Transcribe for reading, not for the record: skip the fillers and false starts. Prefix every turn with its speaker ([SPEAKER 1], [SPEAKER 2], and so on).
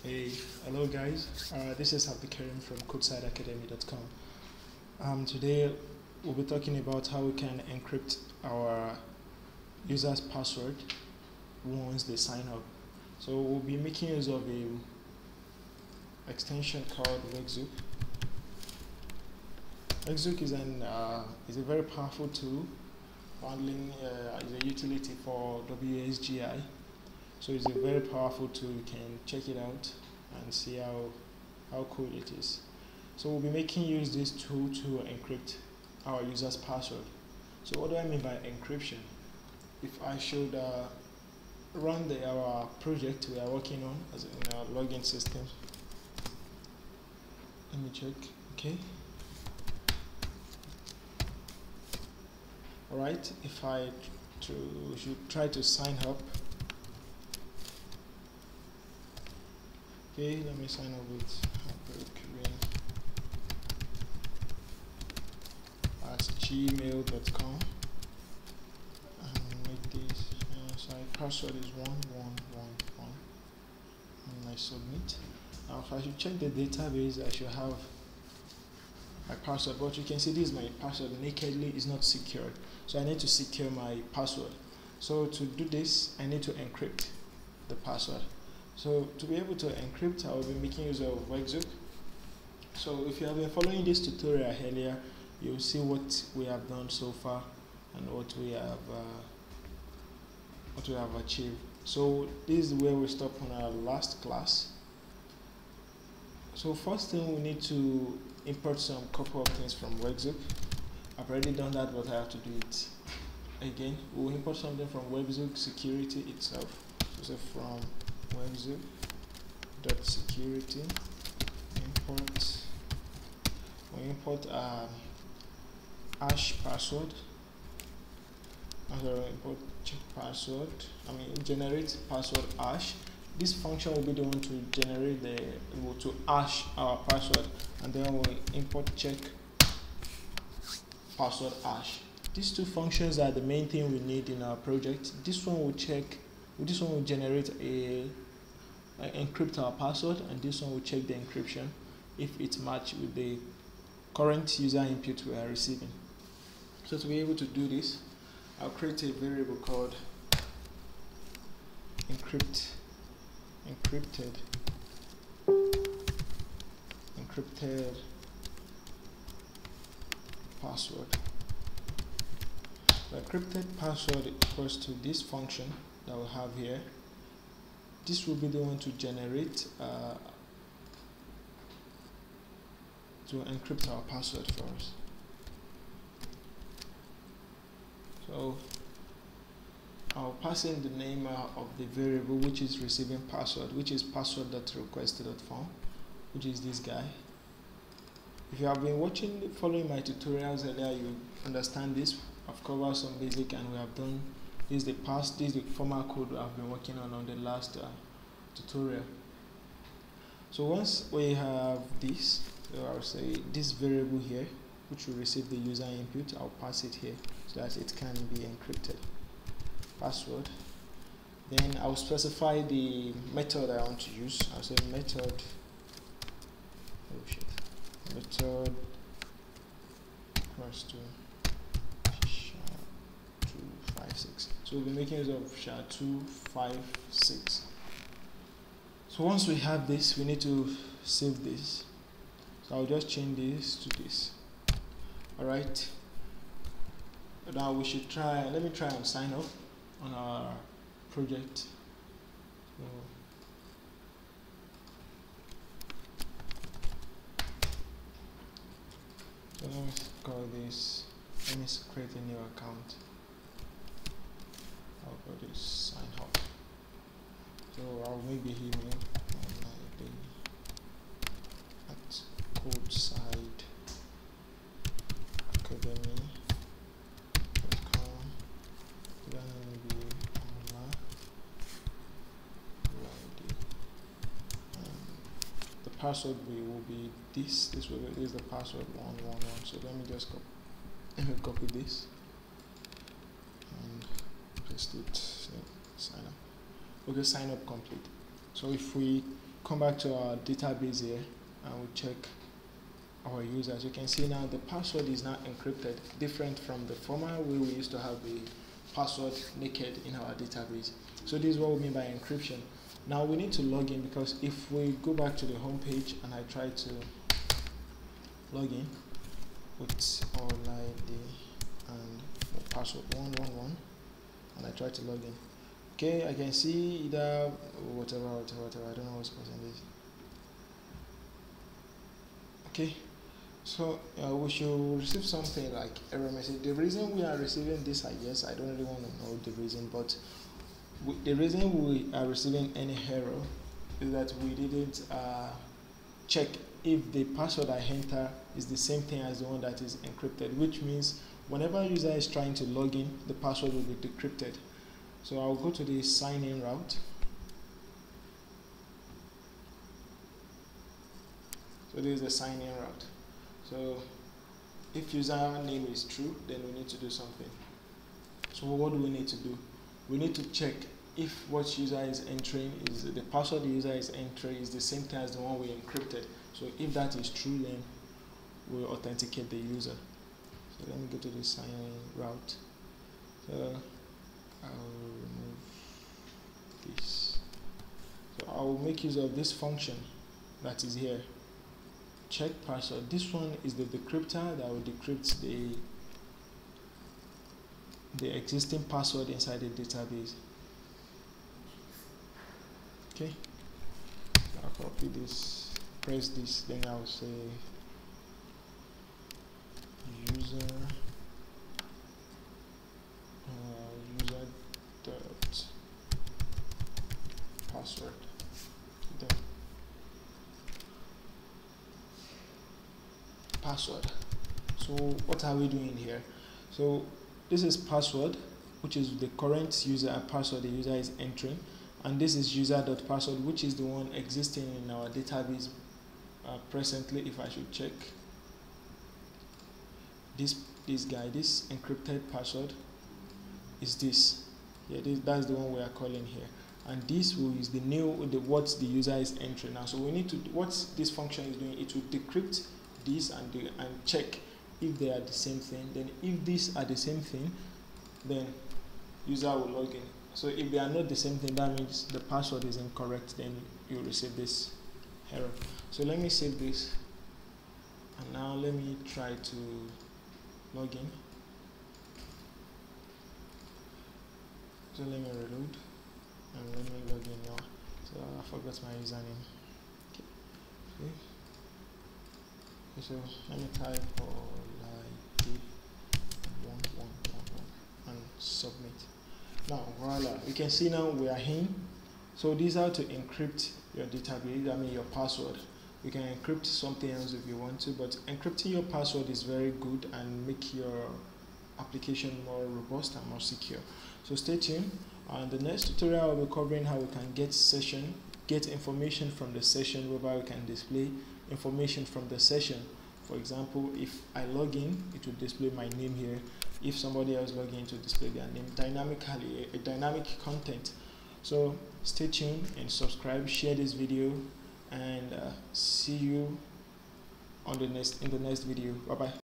[SPEAKER 1] Hey, hello guys. This is Abdikarim from CodeSideAcademy.com. Today we'll be talking about how we can encrypt our users' password once they sign up. So we'll be making use of a extension called Wexook. Wexook is a very powerful tool handling is a utility for WSGI. So it's a very powerful tool. You can check it out and see how cool it is. So we'll be making use of this tool to encrypt our user's password. So what do I mean by encryption? If I should run our project we are working on as in our login system. Let me check. Okay. Alright, if I should try to sign up. Okay, let me sign up with flask-sqlachemy@gmail.com and make this sorry, password is 1111 and I submit. Now if I should check the database, I should have my password, but you can see this is my password nakedly is not secured, so I need to secure my password. So to do this, I need to encrypt the password. So to be able to encrypt, I will be making use of Wexook. So if you have been following this tutorial earlier, you'll see what we have done so far and what we have achieved. So this is where we stop on our last class. So first thing, we need to import some couple of things from Wexook. I've already done that, but I have to do it again. We'll import something from Wexook security itself. So from Wexook.security import hash password. Import check password. Generate password hash. This function will be the one to generate to hash our password, and then we'll import check password hash. These two functions are the main thing we need in our project. This one will generate encrypt our password, and this one will check the encryption if it matches with the current user input we are receiving. So to be able to do this, I'll create a variable called encrypted password. The encrypted password equals to this function that we have here. This will be the one to generate to encrypt our password for us. So I'll pass in the name of the variable which is receiving password, which is password.request.form, which is this guy. If you have been following my tutorials earlier, you understand this. I've covered some basic, and we have done this is the formal code I've been working on the last tutorial. So once we have this, so I'll say this variable here, which will receive the user input, I'll pass it here so that it can be encrypted. Password. Then I'll specify the method I want to use. I'll say method equals to SHA-256. So we'll be making use of SHA-256. So once we have this, we need to save this. So I'll just change this to this. Alright. Now we should let me try and sign up on our project. So let me call this, let me create a new account. I'll call this sign up. So I'll make the email at CodeSideAcademy.com. Then maybe the password will be this. This is the password 111. So let me just copy this and paste it. So sign up. Okay, sign up complete. So if we come back to our database here and we check our users. You can see now the password is now encrypted, different from the former way we used to have the password naked in our database. So this is what we mean by encryption. Now we need to log in, because if we go back to the home page and I try to log in with all ID and password 111 and I try to log in, okay, I can see either whatever, I don't know what's causing this. Okay, so we should receive something like error message. The reason we are receiving this, I guess, I don't really want to know the reason, but the reason we are receiving any error is that we didn't check if the password I enter is the same thing as the one that is encrypted, which means whenever a user is trying to log in, the password will be decrypted. So I'll go to the sign in route. So this is the sign in route. So if username is true, then we need to do something. So what do we need to do? We need to check if what user is entering is the password the user is entering is the same thing as the one we encrypted. So if that is true, then we'll authenticate the user. So let me go to the sign in route. So I'll remove this. So I'll make use of this function that is here. Check password. This one is the decryptor that will decrypt the existing password inside the database. Okay, I'll copy this, press this, then I'll say user dot password. Then password. So what are we doing here? So this is password, which is the current user and password the user is entering, and this is user.password, which is the one existing in our database presently. If I should check this guy, this encrypted password is this. Yeah, that's the one we are calling here, and this is the what the user is entering now. So we need to, what this function is doing, it will decrypt this and check if they are the same thing. Then if these are the same thing, then user will log in. So if they are not the same thing, that means the password is incorrect, then you receive this error. So let me save this, and now let me try to log in. So let me reload and let me log in now. So I forgot my username. Okay. So let me type ID 1111 and submit. Now voila, you can see now we are in. So these are to encrypt your database, I mean your password. You can encrypt something else if you want to, but encrypting your password is very good and make your application more robust and more secure. So stay tuned. The next tutorial will be covering how we can get information from the session, whereby we can display information from the session. For example, if I log in, it will display my name here. If somebody else log in, to display their name dynamically, a dynamic content. So stay tuned and subscribe, share this video, and see you on in the next video. Bye bye.